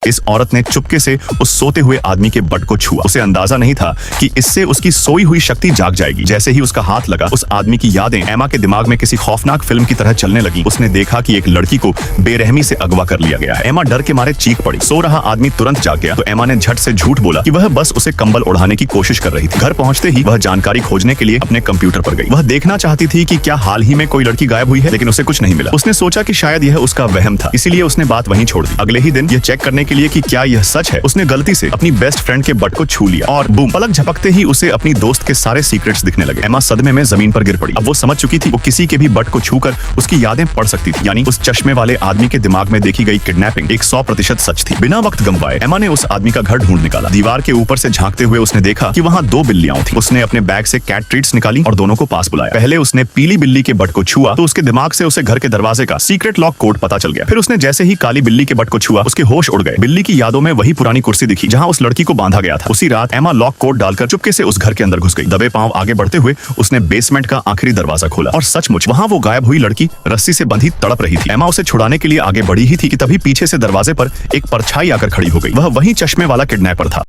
इस औरत ने चुपके से उस सोते हुए आदमी के बट को छुआ। उसे अंदाजा नहीं था कि इससे उसकी सोई हुई शक्ति जाग जाएगी। जैसे ही उसका हाथ लगा, उस आदमी की यादें एमा के दिमाग में किसी खौफनाक फिल्म की तरह चलने लगी। उसने देखा कि एक लड़की को बेरहमी से अगवा कर लिया गया है। एमा डर के मारे चीख पड़ी। सो रहा आदमी तुरंत जाग गया तो एमा ने झट से झूठ बोला कि वह बस उसे कंबल उड़ाने की कोशिश कर रही थी। घर पहुंचते ही वह जानकारी खोजने के लिए अपने कंप्यूटर पर गई। वह देखना चाहती थी कि क्या हाल ही में कोई लड़की गायब हुई है, लेकिन उसे कुछ नहीं मिला। उसने सोचा कि शायद यह उसका वहम था, इसीलिए उसने बात वहीं छोड़ दी। अगले ही दिन यह चेक करने के लिए कि क्या यह सच है, उसने गलती से अपनी बेस्ट फ्रेंड के बट को छू लिया और बूम, पलक झपकते ही उसे अपनी दोस्त के सारे सीक्रेट्स दिखने लगे। एमा सदमे में जमीन पर गिर पड़ी। अब वो समझ चुकी थी वो किसी के भी बट को छूकर उसकी यादें पढ़ सकती थी। यानी उस चश्मे वाले आदमी के दिमाग में देखी गई किडनैपिंग 100% सच थी। बिना वक्त गंवाए एमा ने उस आदमी का घर ढूंढ निकाला। दीवार के ऊपर से झांकते हुए उसने देखा कि वहाँ 2 बिल्लियां थी। उसने अपने बैग से कैट ट्रीट्स निकाली और दोनों को पास बुलाया। पहले उसने पीली बिल्ली के बट को छुआ तो उसके दिमाग से उसे घर के दरवाजे का सीक्रेट लॉक कोड पता चल गया। फिर उसने जैसे ही काली बिल्ली के बट को छुआ, उसके होश उड़ गए। बिल्ली की यादों में वही पुरानी कुर्सी दिखी जहाँ उस लड़की को बांधा गया था। उसी रात एमा लॉक कोड डालकर चुपके से उस घर के अंदर घुस गई। दबे पांव आगे बढ़ते हुए उसने बेसमेंट का आखिरी दरवाजा खोला और सचमुच वहाँ वो गायब हुई लड़की रस्सी से बंधी तड़प रही थी। एमा उसे छुड़ाने के लिए आगे बढ़ी ही थी कि तभी पीछे से दरवाजे पर एक परछाई आकर खड़ी हो गई। वह वही चश्मे वाला किडनैपर था।